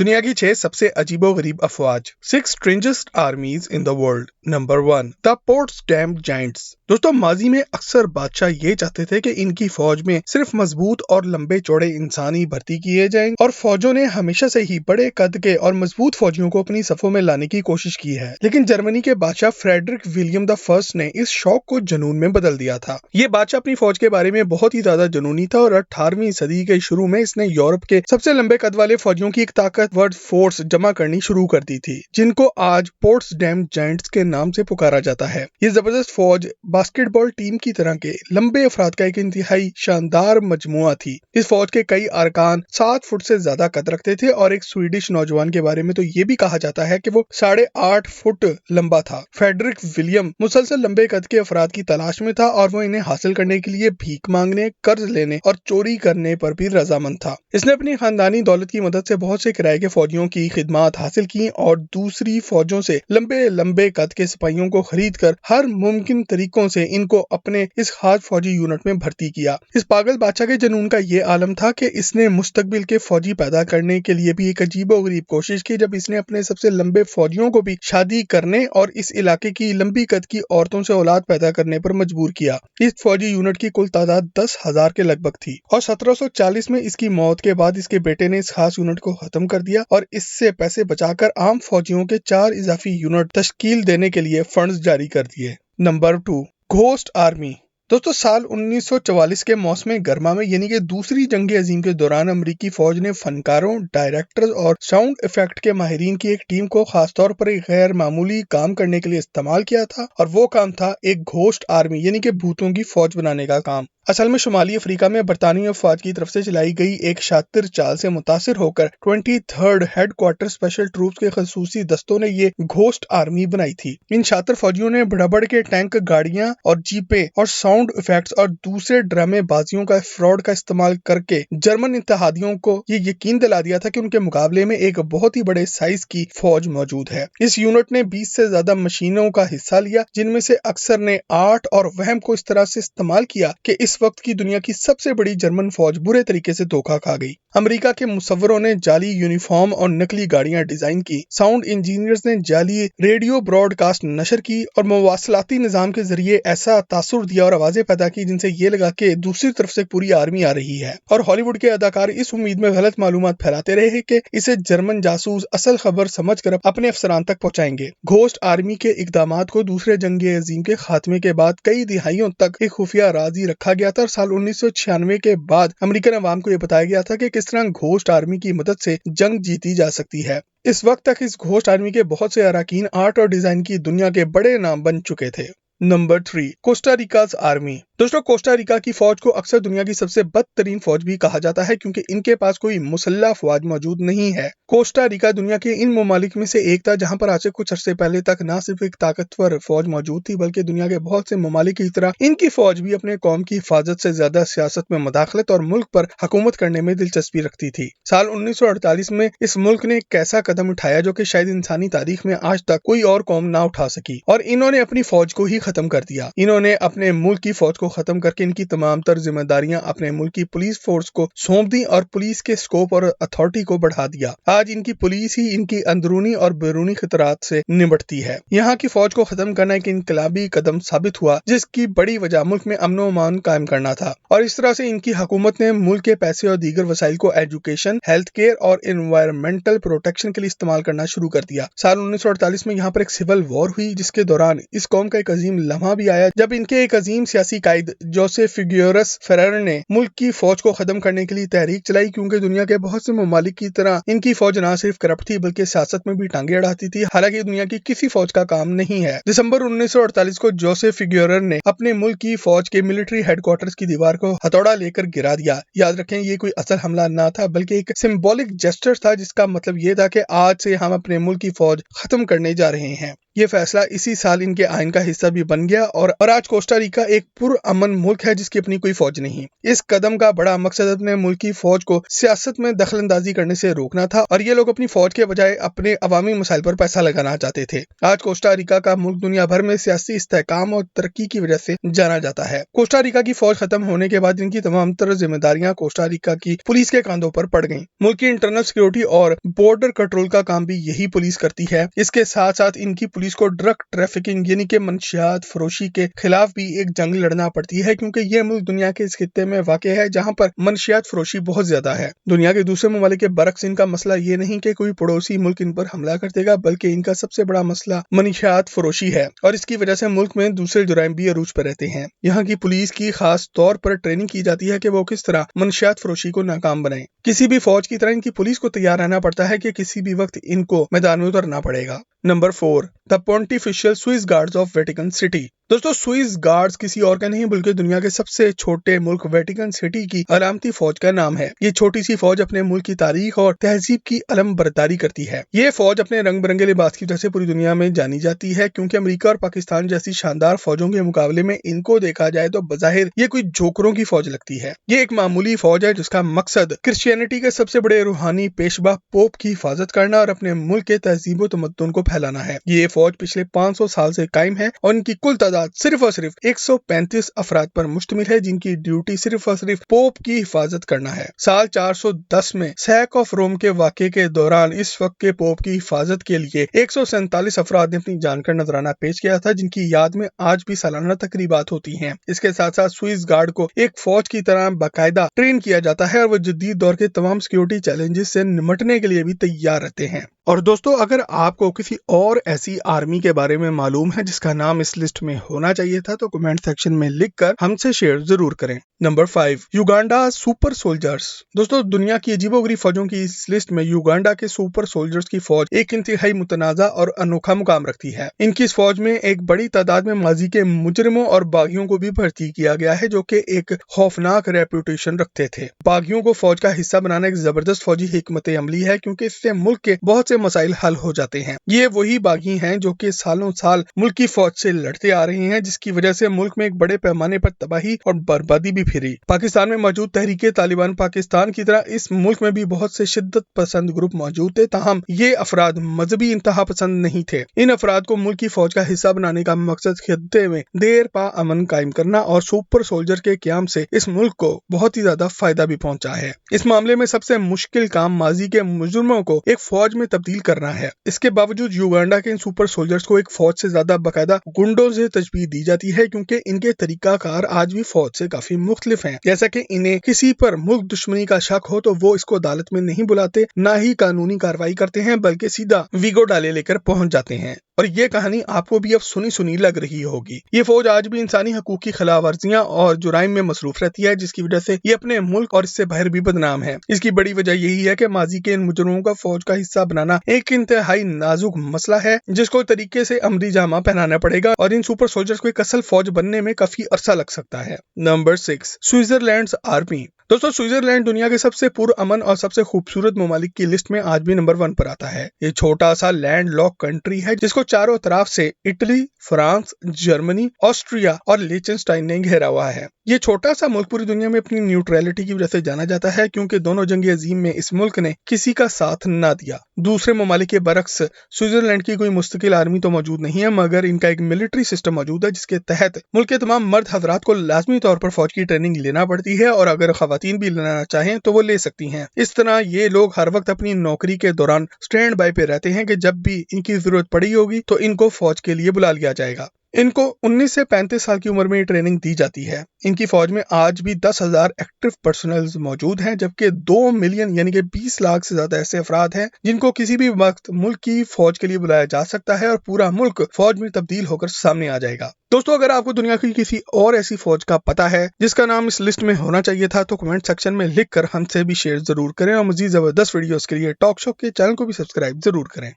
دنیا کی 6 سب سے عجیب و غریب افواج 6 strangest armies in the world. Number 1 The Potsdam Giants. دوستو ماضی میں اکثر بادشاہ یہ چاہتے تھے کہ ان کی فوج میں صرف مضبوط اور لمبے چوڑے انسان ہی بھرتی کیے جائیں اور فوجوں نے ہمیشہ سے ہی بڑے قد کے اور مضبوط فوجیوں کو اپنی صفوں میں لانے کی کوشش کی ہے، لیکن جرمنی کے بادشاہ فریڈرک ولیم دا فرسٹ نے اس شوق کو جنون میں بدل دیا تھا۔ یہ بادشاہ اپنی فوج کے بارے میں بہت ہی زیادہ جنونی تھا اور 18ویں صدی کے شروع میں اس نے یورپ کے سب سے لمبے قد والے فوجیوں کی ایک طاقتور فورس جمع کرنی شروع کر دی تھی، جن کو آج پورٹسڈیم جائنٹس کے نام سے پکارا جاتا ہے۔ یہ زبردست فوج باسکٹ بال ٹیم کی طرح کے لمبے افراد کا ایک انتہائی شاندار مجموعہ تھی۔ اس فوج کے کئی ارکان 7 فٹ سے زیادہ قد رکھتے تھے اور ایک سویڈش نوجوان کے بارے میں تو یہ بھی کہا جاتا ہے کہ وہ 8.5 فٹ لمبا تھا۔ فریڈرک ولیم مسلسل لمبے قد کے افراد کی تلاش میں تھا اور وہ انہیں حاصل کرنے کے لیے بھیک مانگنے، قرض لینے اور چوری کرنے پر بھی رضامند تھا۔ اس نے اپنی خاندانی دولت کی مدد سے بہت سے کرائے کے فوجیوں کی خدمات حاصل کی اور دوسری فوجوں سے لمبے قد کے سپاہیوں کو خرید کر ہر ممکن طریقوں سے ان کو اپنے اس خاص فوجی یونٹ میں بھرتی کیا۔ اس پاگل بادشاہ کے جنون کا یہ عالم تھا کہ اس نے مستقبل کے فوجی پیدا کرنے کے لیے بھی ایک عجیب و غریب کوشش کی، جب اس نے اپنے سب سے لمبے فوجیوں کو بھی شادی کرنے اور اس علاقے کی لمبی قد کی عورتوں سے اولاد پیدا کرنے پر مجبور کیا۔ اس فوجی یونٹ کی کل تعداد 10,000 کے لگ بھگ تھی اور 1740 میں اس کی موت کے بعد اس کے بیٹے نے اس خاص یونٹ کو ختم کر دیا اور اس سے پیسے بچا کر عام فوجیوں کے 4 اضافی یونٹ تشکیل دینے کے لیے فنڈز جاری کر دیے۔ Number 2 ghost army. دوستو سال 1944 کے موسم گرما میں یعنی کہ دوسری جنگ عظیم کے دوران امریکی فوج نے فنکاروں، ڈائریکٹرز اور ساؤنڈ ایفیکٹ کے ماہرین کی ایک ٹیم کو خاص طور پر ایک غیر معمولی کام کرنے کے لیے استعمال کیا تھا، اور وہ کام تھا ایک گھوسٹ آرمی یعنی کہ بھوتوں کی فوج بنانے کا کام۔ اصل میں شمالی افریقہ میں برطانوی افواج کی طرف سے چلائی گئی ایک شاطر چال سے متاثر ہو کر 23rd head quarter special troops کے خصوصی دستوں نے یہ گھوسٹ آرمی بنائی تھی۔ ان شاطر فوجیوں نے بڑے کے ٹینک، گاڑیاں اور جیپیں اور ساؤنڈ ایفیکٹس اور دوسرے ڈرامے بازیوں کا فراڈ کا استعمال کر کے جرمن اتحادیوں کو یہ یقین دلا دیا تھا کہ ان کے مقابلے میں ایک بہت ہی بڑے سائز کی فوج موجود ہے۔ اس یونٹ نے 20 سے زیادہ مشینوں کا حصہ لیا، جن میں سے اکثر نے آرٹ اور وہم کو اس طرح سے استعمال کیا کہ اس وقت کی دنیا کی سب سے بڑی جرمن فوج برے طریقے سے دھوکا کھا گئی۔ امریکہ کے مصوروں نے جعلی یونیفارم اور نقلی گاڑیاں ڈیزائن کی، ساؤنڈ انجینئرز نے جعلی ریڈیو براڈ کاسٹ نشر کی اور مواصلاتی نظام کے ذریعے ایسا تاثر دیا اور آوازیں پیدا کی جن سے یہ لگا کہ دوسری طرف سے پوری آرمی آ رہی ہے، اور ہالی ووڈ کے اداکار اس امید میں غلط معلومات پھیلاتے رہے کہ اسے جرمن جاسوس اصل خبر سمجھ کر اپنے افسران تک پہنچائیں گے۔ گھوسٹ آرمی کے اقدامات کو دوسرے جنگ عظیم کے خاتمے کے بعد کئی دہائیوں تک ایک خفیہ راز ہی رکھا گیا تھا، اور سال 1996 کے بعد امریکن عوام کو یہ بتایا گیا تھا کہ کس طرح گھوسٹ آرمی کی مدد سے جنگ جیتی جا سکتی ہے۔ اس وقت تک اس گھوسٹ آرمی کے بہت سے اراکین آرٹ اور ڈیزائن کی دنیا کے بڑے نام بن چکے تھے۔ Number 3 Costa Rica's army. دوستو کوسٹا ریکا کی فوج کو اکثر دنیا کی سب سے بدترین فوج بھی کہا جاتا ہے کیونکہ ان کے پاس کوئی مسلح افواج موجود نہیں ہے۔ کوسٹا ریکا دنیا کے ان ممالک میں سے ایک تھا جہاں پر آج سے کچھ عرصے پہلے تک نہ صرف ایک طاقتور فوج موجود تھی بلکہ دنیا کے بہت سے ممالک کی طرح ان کی فوج بھی اپنے قوم کی حفاظت سے زیادہ سیاست میں مداخلت اور ملک پر حکومت کرنے میں دلچسپی رکھتی تھی۔ سال 1948 میں اس ملک نے ایک ایسا قدم اٹھایا جو کہ شاید انسانی تاریخ میں آج تک کوئی اور قوم نہ اٹھا سکی، اور انہوں نے اپنی فوج کو ہی ختم کر دیا۔ انہوں نے اپنے ملک کی فوج کو ختم کر کے ان کی تمام تر ذمہ داریاں اپنے ملک کی پولیس فورس کو سونپ دی اور پولیس کے سکوپ اور اتھارٹی کو بڑھا دیا۔ آج ان کی پولیس ہی ان کی اندرونی اور بیرونی خطرات سے نمٹتی ہے۔ یہاں کی فوج کو ختم کرنا ایک انقلابی قدم ثابت ہوا جس کی بڑی وجہ ملک میں امن و امان قائم کرنا تھا، اور اس طرح سے ان کی حکومت نے ملک کے پیسے اور دیگر وسائل کو ایجوکیشن، ہیلتھ کیئر اور انوائرمنٹل پروٹیکشن کے لیے استعمال کرنا شروع کر دیا۔ سال 1948 میں یہاں پر ایک سول وار ہوئی جس کے دوران اس قوم کا ایک عظیم لمحہ بھی آیا جب ان کے ایک عظیم سیاسی قائد جوزف فیگوئرس فیرر نے ملک کی فوج کو ختم کرنے کے لیے تحریک چلائی، کیونکہ دنیا کے بہت سے ممالک کی طرح ان کی فوج نہ صرف کرپٹ تھی بلکہ سیاست میں بھی ٹانگیں اڑاتی تھی، حالانکہ دنیا کی کسی فوج کا کام نہیں ہے۔ دسمبر 1948 کو جوزف فیگوئرس نے اپنے ملک کی فوج کے ملٹری ہیڈ کوارٹرز کی دیوار کو ہتھوڑا لے کر گرا دیا۔ یاد رکھیں یہ کوئی اصل حملہ نہ تھا بلکہ ایک سمبولک جسچر تھا جس کا مطلب یہ تھا کہ آج سے ہم اپنے ملک کی فوج ختم کرنے جا رہے ہیں۔ ये फैसला इसी साल इनके आइन का हिस्सा भी बन गया और आज कोस्टा रिका एक पुरअमन मुल्क है जिसकी अपनी कोई फौज नहीं। इस कदम का बड़ा मकसद अपने मुल्क की फौज को सियासत में दखलंदाजी करने से रोकना था और ये लोग अपनी फौज के बजाय अपने अवामी मसाइल पर पैसा लगाना चाहते थे। आज कोस्टा रिका का मुल्क दुनिया भर में सियासी इस्तेहकाम और तरक्की की वजह से जाना जाता है। कोस्टा रिका की फौज खत्म होने के बाद इनकी तमाम तरह जिम्मेदारियां कोस्टा रिका की पुलिस के कांधों पर पड़ गईं। मुल्क की इंटरनल सिक्योरिटी और बॉर्डर कंट्रोल का काम भी यही पुलिस करती है। इसके साथ साथ इनकी पुलिस को ड्रग ट्रैफिकिंग यानी कि मंशियात फरोशी के खिलाफ भी एक जंग लड़ना पड़ती है, क्योंकि ये मुल्क दुनिया के इस खित्ते में वाक़ है जहां पर मंशियात फरोशी बहुत ज्यादा है। दुनिया के दूसरे ममालिक के बरक्स इनका मसला ये नहीं कि कोई पड़ोसी मुल्क इन पर हमला कर देगा, बल्कि इनका सबसे बड़ा मसला मंशियात फरोशी है और इसकी वजह से मुल्क में दूसरे जुराइम भी अरूज पर रहते हैं। यहाँ की पुलिस की खास तौर पर ट्रेनिंग की जाती है कि वो किस तरह मंशियात फरोशी को नाकाम बनाए। किसी भी फौज की तरह इनकी पुलिस को तैयार रहना पड़ता है कि किसी भी वक्त इनको मैदान में उतरना पड़ेगा। Number 4, the pontifical Swiss guards of Vatican City. दोस्तों, स्विस गार्ड्स किसी और का नहीं बल्कि दुनिया के सबसे छोटे मुल्क वेटिकन सिटी की अलामती फौज का नाम है। ये छोटी सी फौज अपने मुल्क की तारीख और तहजीब की अलम बरदारी करती है। ये फौज अपने रंग बिरंगे लिबास की वजह से पूरी दुनिया में जानी जाती है, क्योंकि अमेरिका और पाकिस्तान जैसी शानदार फौजों के मुकाबले में इनको देखा जाए तो बज़ाहिर ये कोई जोकरों की फौज लगती है। ये एक मामूली फौज है जिसका मकसद क्रिश्चियनिटी के सबसे बड़े रूहानी पेशवा पोप की हिफाजत करना और अपने मुल्क के तहजीब व तमद्दुन को फैलाना है। ये फौज पिछले 500 साल से कायम है और इनकी कुल तादाद सिर्फ और सिर्फ 135 अफराद पर मुश्तमिल है, जिनकी ड्यूटी सिर्फ और सिर्फ पोप की हिफाजत करना है। साल 410 में सैक ऑफ रोम के वाक़े के दौरान इस वक्त के पोप की हिफाजत के लिए 147 अफराद ने अपनी जान का नजराना पेश किया था, जिनकी याद में आज भी सालाना तकरीबात होती हैं। इसके साथ साथ स्विस गार्ड को एक फौज की तरह बाकायदा ट्रेन किया जाता है और वो जदीद दौर के तमाम सिक्योरिटी चैलेंजेस से निपटने के लिए भी तैयार रहते हैं। और दोस्तों, अगर आपको किसी और ऐसी आर्मी के बारे में मालूम है जिसका नाम इस लिस्ट में होना चाहिए था तो कमेंट सेक्शन में लिखकर हमसे शेयर जरूर करें। Number 5, Uganda super soldiers. दोस्तों, दुनिया की अजीबोगरीब फौजों की इस लिस्ट में युगांडा के सुपर सोल्जर्स की फौज एक इंतहाई मुतनाज़ा और अनोखा मुकाम रखती है। इनकी इस फौज में एक बड़ी तादाद में माजी के मुजरिमों और बागियों को भी भर्ती किया गया है, जो कि एक खौफनाक रेपुटेशन रखते थे। बागियों को फौज का हिस्सा बनाना एक जबरदस्त फौजी हिकमत अमली है, क्योंकि इससे मुल्क के बहुत से मसाइल हल हो जाते हैं। ये वही बागी हैं जो कि सालों साल मुल्क की फौज से लड़ते आ रहे हैं, जिसकी वजह से मुल्क में एक बड़े पैमाने पर तबाही और बर्बादी भी फिरी। पाकिस्तान में मौजूद तहरीके तालिबान पाकिस्तान की तरह इस मुल्क में भी बहुत से शिद्दत पसंद ग्रुप मौजूद थे, ताहम ये अफराद मजहबी इंतहा पसंद नहीं थे। इन अफराद को मुल्क की फौज का हिस्सा बनाने का मकसद खित्ते में देर पा अमन कायम करना और सुपर सोल्जर के क्याम से इस मुल्क को बहुत ही ज्यादा फायदा भी पहुंचा है। इस मामले में सबसे मुश्किल काम माजी के मुजरिमों को एक फौज में तब्दील करना है। इसके बावजूद युगांडा के इन सुपर सोल्जर्स को एक फौज से ज्यादा बाकायदा गुंडों से तशबीह दी जाती है, क्योंकि इनके तरीकाकार आज भी फौज से काफी मुख्तलिफ हैं। जैसा कि इन्हें किसी पर मुल्क दुश्मनी का शक हो तो वो इसको अदालत में नहीं बुलाते, ना ही कानूनी कार्रवाई करते हैं, बल्कि सीधा वीगो डाले लेकर पहुंच जाते हैं। और ये कहानी आपको भी अब सुनी सुनी लग रही होगी। ये फौज आज भी इंसानी हकूक की खिलाफ वर्जियां और जुराइम में मसरूफ रहती है, जिसकी वजह से ये अपने मुल्क और इससे बाहर भी बदनाम है। इसकी बड़ी वजह यही है कि माजी के इन मुजरिमों का फौज का हिस्सा बनाना एक इंतहाई नाजुक मसला है, जिसको तरीके से अमरी जामा पहनाना पड़ेगा और इन सुपर सोल्जर्स को एक असल फौज बनने में काफी अरसा लग सकता है। Number 6, Switzerland army. दोस्तों, स्विट्जरलैंड दुनिया के सबसे पुरअमन और सबसे खूबसूरत ममालिक की लिस्ट में आज भी नंबर 1 पर आता है। ये छोटा सा लैंड लॉक कंट्री है जिसको चारों तरफ से इटली, फ्रांस, जर्मनी, ऑस्ट्रिया और लिechtenstein ने घेरा हुआ है। ये छोटा सा मुल्क पूरी दुनिया में अपनी न्यूट्रलिटी की वजह से जाना जाता है, क्योंकि दोनों जंग अजीम में इस मुल्क ने किसी का साथ न दिया। दूसरे ममालिक के बरक्स स्विट्जरलैंड की कोई मुस्तकिल आर्मी तो मौजूद नहीं है, मगर इनका एक मिलिट्री सिस्टम मौजूद है, जिसके तहत मुल्क के तमाम मर्द हजरात को लाजमी तौर पर फौज की ट्रेनिंग लेना पड़ती है, और अगर खवातीन भी लेना चाहें तो वो ले सकती हैं। इस तरह ये लोग हर वक्त अपनी नौकरी के दौरान स्टैंड बाय पे रहते हैं कि जब भी इनकी जरूरत पड़ी होगी तो इनको फौज के लिए बुला लिया जाएगा। इनको 19 से 35 साल की उम्र में ट्रेनिंग दी जाती है। इनकी फौज में आज भी 10,000 एक्टिव पर्सनल मौजूद हैं, जबकि 2 मिलियन यानी कि 20 लाख से ज्यादा ऐसे अफराद हैं जिनको किसी भी वक्त मुल्क की फौज के लिए बुलाया जा सकता है और पूरा मुल्क फौज में तब्दील होकर सामने आ जाएगा। दोस्तों, अगर आपको दुनिया की किसी और ऐसी फौज का पता है जिसका नाम इस लिस्ट में होना चाहिए था तो कमेंट सेक्शन में लिखकर हमसे भी शेयर जरूर करें और मजीद जबरदस्त वीडियोस के लिए टॉक शो के चैनल को भी सब्सक्राइब जरूर करें।